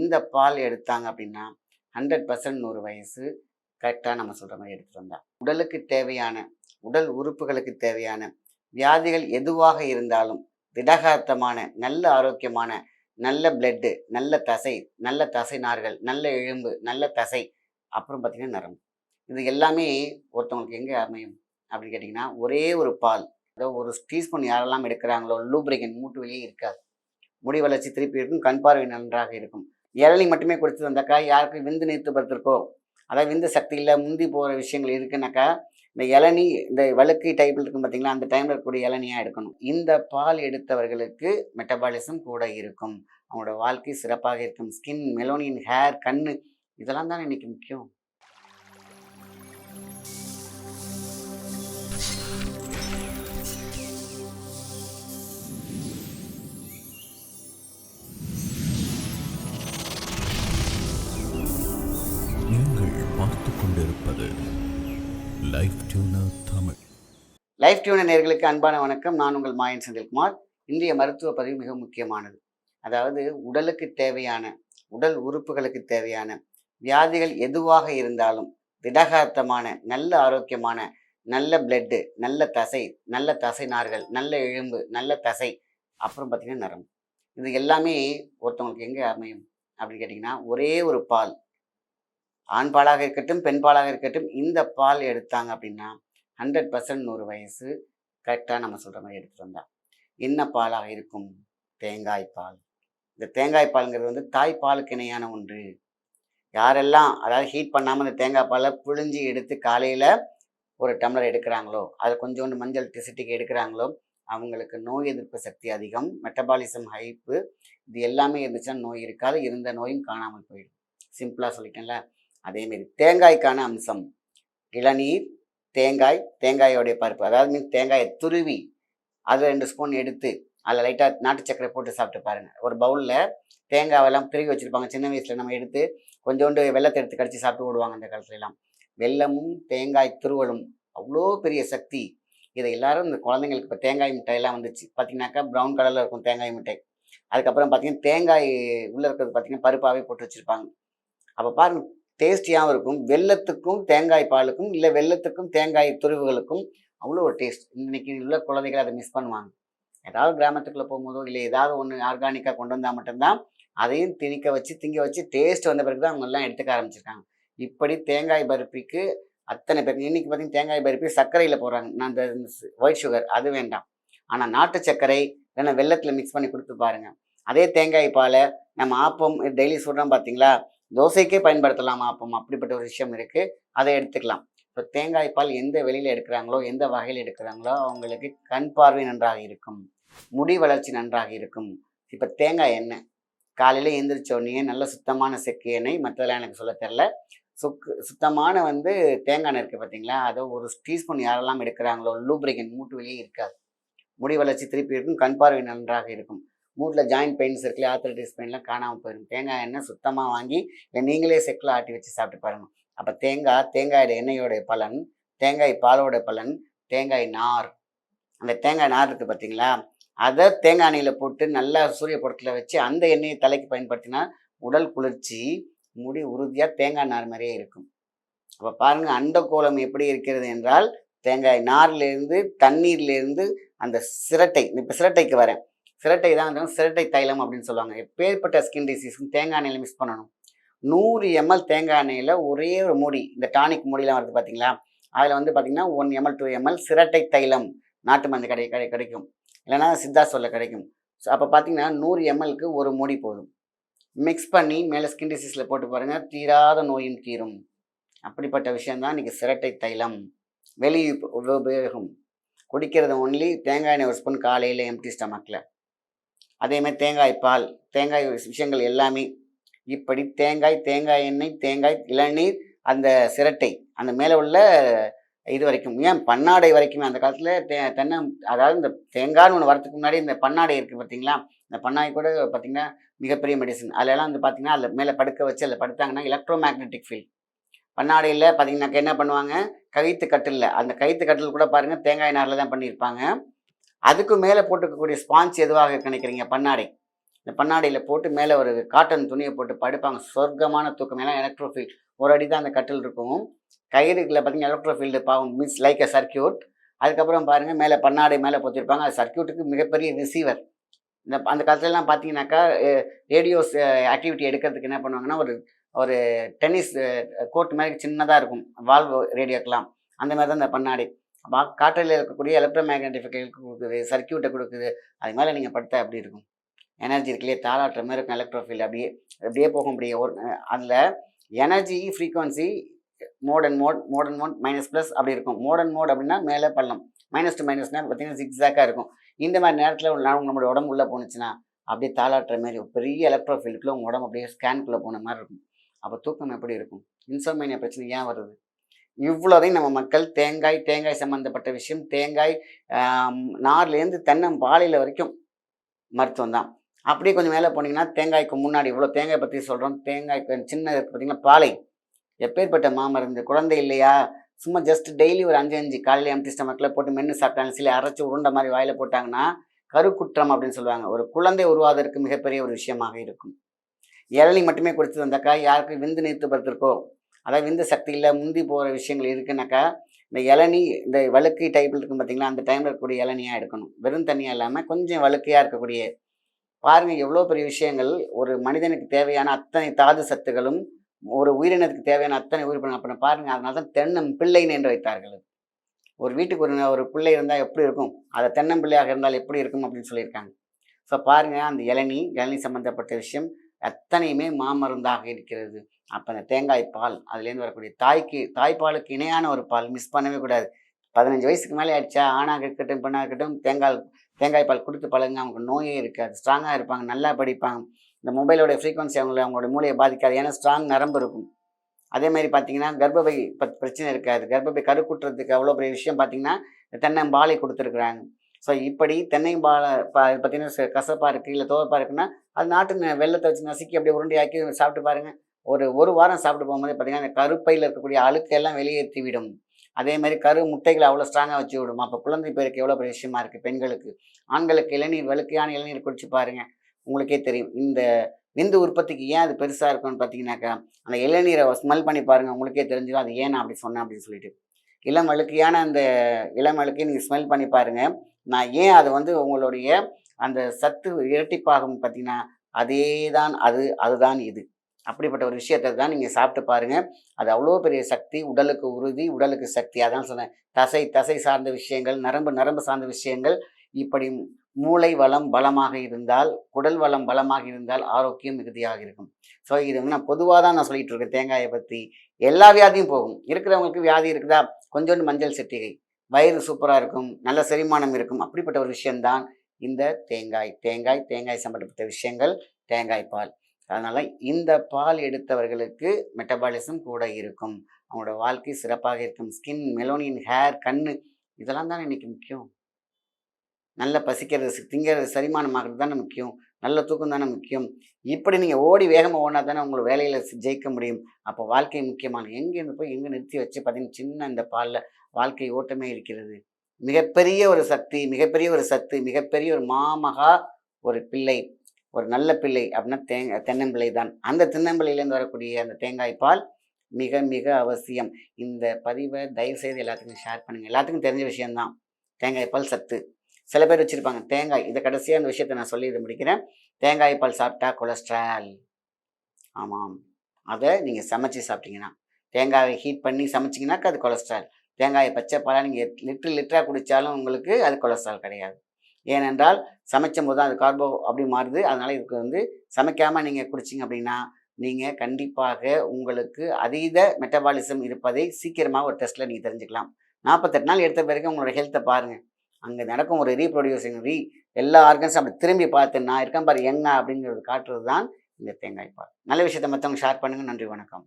இந்த பால் எடுத்தாங்க அப்படின்னா 100% 100 வயசு கரெக்டாக நம்ம சொல்கிற மாதிரி எடுத்துகிட்டு வந்தா உடலுக்கு தேவையான உடல் உறுப்புகளுக்கு தேவையான வியாதிகள் எதுவாக இருந்தாலும் திடகாத்தமான நல்ல ஆரோக்கியமான நல்ல பிளட்டு நல்ல தசை நார்கள் நல்ல எலும்பு நல்ல தசை அப்புறம் பார்த்திங்கன்னா நரம்பு இது எல்லாமே ஒருத்தவங்களுக்கு எங்கே அமையும் அப்படின்னு கேட்டிங்கன்னா ஒரே ஒரு பால் அதாவது ஒரு டீஸ்பூன் யாரெல்லாம் எடுக்கிறாங்களோ லூப்ரிகன் மூட்டு வெளியே இருக்காது முடி வளர்ச்சி திருப்பி இருக்கும் கண் பார்வை நன்றாக இருக்கும் இளநீ மட்டுமே கொடுத்து வந்தாக்கா யாருக்கு விந்து நீர்த்து படுத்திருக்கோ அதாவது விந்து சக்தியில் முந்தி போகிற விஷயங்கள் இருக்குனாக்கா இந்த இளநீ இந்த வழுக்கை டைப்பில் இருக்கும் பார்த்தீங்களா அந்த டைமில் இருக்கக்கூடிய இளநியாக எடுக்கணும். இந்த பால் எடுத்தவர்களுக்கு மெட்டபாலிசம் கூட இருக்கும், அவங்களோட வாழ்க்கை சிறப்பாக இருக்கும். ஸ்கின், மெலோனின், ஹேர், கண் இதெல்லாம் தானே இன்னைக்கு முக்கியம். லைஃப் டியூனர் நேயர்களுக்கு அன்பான வணக்கம். நான் உங்கள் மாயன் செந்தில்குமார். இன்றைய மருத்துவ பதிவு மிக முக்கியமானது. அதாவது உடலுக்கு தேவையான உடல் உறுப்புகளுக்கு தேவையான வியாதிகள் எதுவாக இருந்தாலும் திடகாத்தமான நல்ல ஆரோக்கியமான நல்ல பிளட்டு நல்ல தசை நார்கள் நல்ல எலும்பு நல்ல தசை அப்புறம் பார்த்திங்கன்னா நரம்பு இது எல்லாமே ஒருத்தவங்களுக்கு எங்கே அமையும் அப்படின்னு கேட்டிங்கன்னா ஒரே ஒரு பால், ஆண் பாலாக இருக்கட்டும் பெண் பாலாக இருக்கட்டும், இந்த பால் எடுத்தாங்க அப்படின்னா 100% 100 வயசு கரெக்டாக நம்ம சொல்கிற மாதிரி எடுத்துகிட்டு வந்தா என்ன பாலாக இருக்கும்? தேங்காய் பால். இந்த தேங்காய் பாலுங்கிறது வந்து தாய்ப்பாலுக்கு இணையான ஒன்று. யாரெல்லாம் அதாவது ஹீட் பண்ணாமல் இந்த தேங்காய் பாலை புழிஞ்சி எடுத்து காலையில் ஒரு டம்ளர் எடுக்கிறாங்களோ, அதை கொஞ்சோண்டு மஞ்சள் சிட்டிக்கு எடுக்கிறாங்களோ, அவங்களுக்கு நோய் எதிர்ப்பு சக்தி அதிகம், மெட்டபாலிசம் ஹைப்பு, இது எல்லாமே இருந்துச்சுன்னா நோய் இருக்காது, இருந்த நோயும் காணாமல் போயிடும். சிம்பிளாக சொல்லிட்டேன்ல. அதேமாரி தேங்காய்க்கான அம்சம் இளநீர், தேங்காயோடைய பருப்பு, அதாவது மீன் தேங்காயை துருவி அதை 2 ஸ்பூன் எடுத்து அதில் லைட்டாக நாட்டு சக்கரை போட்டு சாப்பிட்டு பாருங்கள். ஒரு பவுலில் தேங்காவெல்லாம் துருவி வச்சுருப்பாங்க. சின்ன வயசில் நம்ம எடுத்து கொஞ்சோண்டு வெள்ளத்தை எடுத்து கடிச்சு சாப்பிட்டு விடுவாங்க அந்த காலத்துலலாம். வெல்லமும் தேங்காய் துருவலும் அவ்வளோ பெரிய சக்தி. இதை எல்லாரும் இந்த குழந்தைங்களுக்கு இப்போ தேங்காய் மிட்டாயெல்லாம் வந்துச்சு பார்த்தீங்கன்னாக்கா ப்ரௌன் கலரில் இருக்கும் தேங்காய் மிட்டாய். அதுக்கப்புறம் பார்த்தீங்கன்னா தேங்காய் உள்ளே இருக்கிறது பார்த்தீங்கன்னா பருப்பாகவே போட்டு வச்சுருப்பாங்க. அப்போ பாருங்கள், டேஸ்டியாகவும் இருக்கும். வெல்லத்துக்கும் தேங்காய் பாலுக்கும் இல்லை வெல்லத்துக்கும் தேங்காய் துருவுகளுக்கும் அவ்வளோ ஒரு டேஸ்ட். இன்றைக்கி உள்ள குழந்தைகள் அதை மிஸ் பண்ணுவாங்க. ஏதாவது கிராமத்துக்குள்ளே போகும்போதோ இல்லை ஏதாவது ஒன்று ஆர்கானிக்காக கொண்டு வந்தால் மட்டும்தான் அதையும் திங்க வச்சு டேஸ்ட் வந்த பிறகு தான் அவங்க எல்லாம் எடுத்துக்க ஆரம்பிச்சிருக்காங்க. இப்படி தேங்காய் பருப்பிக்கு அத்தனை பேர் இன்றைக்கி பார்த்திங்கன்னா தேங்காய் பருப்பி சர்க்கரையில் போடுறாங்க. நான் அந்த ஒயிட் சுகர் அது வேண்டாம், ஆனால் நாட்டு சர்க்கரை இல்லைன்னா வெல்லத்தில் மிக்ஸ் பண்ணி கொடுத்து பாருங்கள். அதே தேங்காய் பாலை நம்ம ஆப்பம் டெய்லி சுடுறோம் பார்த்தீங்களா, தோசைக்கே பயன்படுத்தலாம் ஆப்பம். அப்படிப்பட்ட ஒரு விஷயம் இருக்குது, அதை எடுத்துக்கலாம். இப்போ தேங்காய் பால் எந்த வெளியில் எடுக்கிறாங்களோ எந்த வகையில் எடுக்கிறாங்களோ அவங்களுக்கு கண் பார்வை நன்றாக இருக்கும், முடி வளர்ச்சி நன்றாக இருக்கும். இப்போ தேங்காய் எண்ணெய் காலையில் எழுந்திரிச்சோடனே நல்ல சுத்தமான செக்கு எண்ணெய், மற்றதெல்லாம் எனக்கு சொல்ல தெரில, சுத்தமான தேங்காய் எண்ணெய் இருக்குது பார்த்தீங்களா, அதை ஒரு டீஸ்பூன் யாரெல்லாம் எடுக்கிறாங்களோ லூப்ரிகன் மூட்டு வெளியே இருக்காது, முடி வளர்ச்சி திருப்பி இருக்கும், கண் பார்வை நன்றாக இருக்கும். மூட்டில் ஜாயின்ட் பெயின்ஸ் இருக்குல்ல, ஆர்த்ரைட்டிஸ் பெயின்லாம் காணாமல் போயிடும். தேங்காய் எண்ணெய் சுத்தமாக வாங்கி இல்லை நீங்களே செக்கில் ஆட்டி வச்சு சாப்பிட்டு பாருங்கள். அப்போ தேங்காயோட எண்ணெயோடைய பலன், தேங்காய் பாலோட பலன், தேங்காய் நார், அந்த தேங்காய் நார் இருக்குது பார்த்தீங்களா, அதை தேங்காய் எண்ணெயில் போட்டு நல்லா சூரிய படத்தில் வச்சு அந்த எண்ணெயை தலைக்கு பயன்படுத்தினா உடல் குளிர்ச்சி, முடி உறுதியாக தேங்காய் நார் மாதிரியே இருக்கும். அப்போ பாருங்கள், அண்டக்கோலம் எப்படி இருக்கிறது என்றால் தேங்காய் நார்லேருந்து தண்ணீர்லேருந்து அந்த சிரட்டை. இப்போ சிரட்டைக்கு வரேன், சிரட்டை தான் சிரட்டை தைலம் அப்படின்னு சொல்லுவாங்க. எப்பேற்பட்ட ஸ்கின் டிசீஸ்க்கு தேங்காய் எண்ணெயில் மிக்ஸ் பண்ணணும். 100 ml தேங்காய் எண்ணெயில் ஒரே ஒரு மூடி, இந்த டானிக் மூடிலாம் வருது பார்த்தீங்களா, அதில் பார்த்தீங்கன்னா 1 ml 2 ml சிரட்டை தைலம் நாட்டு மருந்து கிடைக்கும், இல்லைன்னா சித்தாசோலில் கிடைக்கும். ஸோ அப்போ பார்த்தீங்கன்னா 100 mlக்கு ஒரு மூடி போதும். மிக்ஸ் பண்ணி மேலே ஸ்கின் டிசீஸில் போட்டு பாருங்கள், தீராத நோயும் தீரும். அப்படிப்பட்ட விஷயந்தான் இன்றைக்கி சிரட்டை தைலம். வெளி உபயோகம் குடிக்கிறது ஒன்லி தேங்காய் எண்ணெய் 1 ஸ்பூன் காலையில் எம்டி ஸ்டமக்கில். அதேமாதிரி தேங்காய் பால், தேங்காய் விஷயங்கள் எல்லாமே இப்படி தேங்காய் எண்ணெய், தேங்காய் இளநீர், அந்த சிரட்டை, அந்த மேலே உள்ள இது வரைக்கும், ஏன் பன்னாடை வரைக்குமே அந்த காலத்தில் தென்னை, அதாவது இந்த தேங்காய்னு ஒன்று வரத்துக்கு முன்னாடி இந்த பன்னாடை இருக்குது பார்த்தீங்களா, இந்த பன்னாடை கூட பார்த்திங்கன்னா மிகப்பெரிய மெடிசன். அதிலெல்லாம் பார்த்திங்கன்னா அதில் மேலே படுக்க வச்சு அதில் படுத்தாங்கன்னா எலக்ட்ரோ மேக்னெட்டிக் ஃபீல்ட். பன்னாடையில் பார்த்திங்கனாக்கா என்ன பண்ணுவாங்க, கயிற்று கட்டில், அந்த கயிற்று கட்டில் கூட பாருங்கள் தேங்காய் நாரில் தான் பண்ணியிருப்பாங்க. அதுக்கு மேலே போட்டுக்கக்கூடிய ஸ்பாஞ்ச் எதுவாக நினைக்கிறீங்க? பன்னாடை. இந்த பண்ணாடையில் போட்டு மேலே ஒரு காட்டன் துணியை போட்டு படுப்பாங்க. சொர்க்கமான தூக்கம். ஏன்னா எலக்ட்ரோஃபீல்ட் ஒரு அடி தான் அந்த கட்டில் இருக்கும். கயிறுக்குள்ள பார்த்தீங்கன்னா எலக்ட்ரோஃபீல்டு பாவம் மீன்ஸ் லைக் அ சர்க்யூட். அதுக்கப்புறம் பாருங்கள் மேலே பண்ணாடை மேலே பொத்திருப்பாங்க. அது சர்க்யூட்டுக்கு மிகப்பெரிய ரிசீவர். அந்த காலத்துலலாம் பார்த்தீங்கன்னாக்கா ரேடியோஸ் ஆக்டிவிட்டி எடுக்கிறதுக்கு என்ன பண்ணுவாங்கன்னா, ஒரு ஒரு டென்னிஸ் கோர்ட் மாதிரி சின்னதாக இருக்கும் வால்வ் ரேடியோக்கெலாம். அந்த மாதிரி தான் இந்த பண்ணாடை. காற்றில் இருக்கக்கூடிய எலக்ட்ரோ மேக்னட்டிஃபிகேஷன் கொடுக்குது, சர்க்யூட்டை கொடுக்குது. அது மேலே நீங்கள் படுத்தா எப்படி இருக்கும்? எனர்ஜி இருக்கு இல்லையா, தாளாட்டுற மாதிரி இருக்கும் எலக்ட்ரோஃபீல்டு. அப்படியே அப்படியே போகும். அப்படியே ஒரு அதில் energy frequency mode and mode minus plus அப்படி இருக்கும். மோட் அண்ட் மோட் அப்படின்னா மேலே பள்ளம், மைனஸ் டு மைனஸ்னா பார்த்தீங்கன்னா ஜிக்ஸாக்காக இருக்கும். இந்த மாதிரி நேரத்தில் நம்மளுடைய உடம்பு உள்ளே போணுச்சுன்னா அப்படியே தாளாட்டுற மாதிரி ஒரு பெரிய எலக்ட்ரோஃபீல்டுக்குள்ளே உங்கள் உடம்பு அப்படியே ஸ்கேனுக்குள்ளே போன மாதிரி இருக்கும். அப்போ தூக்கம் எப்படி இருக்கும்? இன்சோமேனியா பிரச்சனை ஏன் வருது? இவ்வளோதையும் நம்ம மக்கள் தேங்காய் சம்மந்தப்பட்ட விஷயம், தேங்காய் நார்லேருந்து தென்னம்பாலையில் வரைக்கும் மருத்துவம் தான். அப்படியே கொஞ்சம் மேலே போனீங்கன்னா தேங்காய்க்கு முன்னாடி இவ்வளோ தேங்காய் பற்றி சொல்கிறோம். தேங்காய்க்கு சின்ன பார்த்தீங்கன்னா பாலை எப்பேற்பட்ட மாமருந்து. குழந்தை இல்லையா, சும்மா ஜஸ்ட் டெய்லி ஒரு 5 காலையில் எம்டி ஸ்டமக்கில் போட்டு மென்று சாப்பிட்டாங்க, சில அரைச்சி உருண்டை மாதிரி வாயில் போட்டாங்கன்னா கருக்குற்றம் அப்படின்னு சொல்லுவாங்க. ஒரு குழந்தை உருவாவதற்கு மிகப்பெரிய ஒரு விஷயமாக இருக்கும். இளநீ மட்டுமே குடிச்சு வந்தாக்கா யாருக்கு விந்து நீர்த்து படுத்திருக்கோ, அதாவது விந்து சக்தியில் முந்தி போகிற விஷயங்கள் இருக்குன்னாக்கா இந்த இளநீ இந்த வழுக்கை டைப்பில் இருக்கும் பார்த்தீங்களா, அந்த டைமில் இருக்கக்கூடிய இளநியாக எடுக்கணும். வெறும் தண்ணியாக இல்லாமல் கொஞ்சம் வழுக்கையாக இருக்கக்கூடிய. பாருங்கள் எவ்வளோ பெரிய விஷயங்கள். ஒரு மனிதனுக்கு தேவையான அத்தனை தாது சத்துகளும் ஒரு உயிரினத்துக்கு தேவையான அத்தனை உயிரினம் அப்படின்னு பாருங்கள். அதனால தான் தென்னம்பிள்ளைன்னு என்று வைத்தார்கள். ஒரு வீட்டுக்கு ஒரு பிள்ளை இருந்தால் எப்படி இருக்கும், அதை தென்னம்பிள்ளையாக இருந்தால் எப்படி இருக்கும் அப்படின்னு சொல்லியிருக்காங்க. ஸோ பாருங்கள், அந்த இளநீ சம்மந்தப்பட்ட விஷயம் அத்தனையுமே மாமருந்தாக இருக்கிறது. அப்போ அந்த தேங்காய் பால் அதுலேருந்து வரக்கூடிய தாய்ப்பாலுக்கு இணையான ஒரு பால் மிஸ் பண்ணவே கூடாது. 15 வயசுக்கு மேலே ஆயிடுச்சா, ஆணாக இருக்கட்டும் பெண்ணாக இருக்கட்டும் தேங்காய் பால் கொடுத்து பழங்க. அவங்களுக்கு நோயே இருக்காது, ஸ்ட்ராங்காக இருப்பாங்க, நல்லா படிப்பாங்க. இந்த மொபைலோட ஃப்ரீக்வன்சி அவங்களோட மூளையை பாதிக்காது. ஏன்னா ஸ்ட்ராங் நரம்பு இருக்கும். அதே மாதிரி பார்த்தீங்கன்னா கர்ப்பப்பை பிரச்சனை இருக்காது. கர்ப்பப்பை கருக்குட்டுறதுக்கு அவ்வளோ பெரிய விஷயம் பார்த்தீங்கன்னா தென்னம்பாலை கொடுத்துருக்குறாங்க. ஸோ இப்படி தென்னைம்பாலை பார்த்தீங்கன்னா கசப்பாக இருக்குது இல்லை துவர்ப்பாக இருக்குன்னா அது நாட்டு வெள்ளத்தை வச்சு நசுக்கி அப்படியே உருண்டையாக்கி சாப்பிட்டு பாருங்கள். ஒரு வாரம் சாப்பிட்டு போகும்போது பார்த்தீங்கன்னா அந்த கருப்பையில் இருக்கக்கூடிய அழுக்கெல்லாம் வெளியேற்றி விடும். அதே மாதிரி முட்டைகளை அவ்வளோ ஸ்ட்ராங்காக வச்சு விடும். அப்போ குழந்தை பேருக்கு எவ்வளோ பெரிய விஷயமா இருக்குது பெண்களுக்கு. ஆண்களுக்கு வழுக்கையான இளநீர் குடிச்சு பாருங்கள், உங்களுக்கே தெரியும். இந்த விந்து உற்பத்திக்கு ஏன் அது பெருசாக இருக்கும்னு பார்த்தீங்கன்னாக்கா, அந்த இளநீரை ஸ்மெல் பண்ணி பாருங்கள், உங்களுக்கே தெரிஞ்சிடும் அது ஏன் நான் அப்படி சொன்னேன் அப்படின்னு சொல்லிட்டு. இளம் அழுக்கையை நீங்கள் ஸ்மெல் பண்ணி பாருங்கள். நான் ஏன் அது உங்களுடைய அந்த சத்து இரட்டிப்பாகும் பார்த்தீங்கன்னா, அதுதான் இது. அப்படிப்பட்ட ஒரு விஷயத்தை தான் நீங்கள் சாப்பிட்டு பாருங்கள். அது அவ்வளோ பெரிய சக்தி, உடலுக்கு உறுதி, உடலுக்கு சக்தி. அதான் சொன்னேன், தசை சார்ந்த விஷயங்கள், நரம்பு சார்ந்த விஷயங்கள். இப்படி மூளை வளம் பலமாக இருந்தால், குடல் வளம் பலமாக இருந்தால் ஆரோக்கியம் மிகுதியாக இருக்கும். ஸோ இது நான் பொதுவாக தான் நான் சொல்லிகிட்டு இருக்கேன் தேங்காயை பற்றி. எல்லா வியாதியும் போகும். இருக்கிறவங்களுக்கு வியாதி இருக்குதா, கொஞ்சோண்டு மஞ்சள் சிட்டிகை, வயிறு சூப்பராக இருக்கும், நல்ல செரிமானம் இருக்கும். அப்படிப்பட்ட ஒரு விஷயம்தான் இந்த தேங்காய் சம்பந்தப்பட்ட விஷயங்கள், தேங்காய் பால். அதனால் இந்த பால் எடுத்தவர்களுக்கு மெட்டபாலிசம் கூட இருக்கும், அவங்களோட வாழ்க்கை சிறப்பாக இருக்கும். ஸ்கின், மெலோனின், ஹேர், கண், இதெல்லாம் தானே இன்றைக்கி முக்கியம். நல்லா பசிக்கிறது, திங்கிறது, செரிமானமாகிறது தானே முக்கியம். நல்ல தூக்கம் தானே முக்கியம். இப்படி நீங்கள் ஓடி வேகமாக ஓடினா தானே உங்களை வேலையில் ஜெயிக்க முடியும். அப்போ வாழ்க்கை முக்கியமான எங்கேருந்து போய் எங்கே நிறுத்தி வச்சு பார்த்தீங்கன்னா சின்ன இந்த பாலில் வாழ்க்கை ஓட்டமே இருக்கிறது. மிகப்பெரிய ஒரு சக்தி, மிகப்பெரிய ஒரு சத்து, மிகப்பெரிய ஒரு மாமகா ஒரு பிள்ளை, ஒரு நல்ல பிள்ளை அப்படின்னா தென்னம்பிள்ளை தான். அந்த தென்னம்பிள்ளையிலேருந்து வரக்கூடிய அந்த தேங்காய் பால் மிக மிக அவசியம். இந்த பதிவை தயவுசெய்து எல்லாத்துக்கும் ஷேர் பண்ணுங்கள். எல்லாத்துக்கும் தெரிஞ்ச விஷயம்தான் தேங்காய் பால் சத்து. சில பேர் வச்சுருப்பாங்க தேங்காய், இதை கடைசியாக அந்த விஷயத்தை நான் சொல்லி இதை முடிக்கிறேன். தேங்காய் பால் சாப்பிட்டா கொலஸ்ட்ரால். ஆமாம், அதை நீங்கள் சமைச்சி சாப்பிட்டீங்கன்னா, தேங்காயை ஹீட் பண்ணி சமைச்சிங்கனாக்கா அது கொலஸ்ட்ரால். தேங்காயை பச்சை பாலாக நீங்கள் லிட்டராக குடித்தாலும் உங்களுக்கு அது கொலஸ்ட்ரால் கிடையாது. ஏனென்றால் சமைச்சும் போது தான் அது கார்போ அப்படி மாறுது. அதனால் இதுக்கு சமைக்காமல் நீங்கள் குடிச்சிங்க அப்படின்னா நீங்கள் கண்டிப்பாக உங்களுக்கு அதீத மெட்டபாலிசம் இருப்பதை சீக்கிரமாக ஒரு டெஸ்ட்டில் நீங்கள் தெரிஞ்சுக்கலாம். 48 நாள் எடுத்த பிறகு உங்களோட ஹெல்த்தை பாருங்கள். அங்கே நடக்கும் ஒரு ரீப்ரொடியூசிங் எல்லா ஆர்கன்ஸும் அப்படி திரும்பி பார்த்து நான் இருக்கேன் பாரு எங்க அப்படிங்கிறது காட்டுறது தான் இந்த தேங்காய் பால். நல்ல விஷயத்தை மற்றவங்க ஷேர் பண்ணுங்கள். நன்றி, வணக்கம்.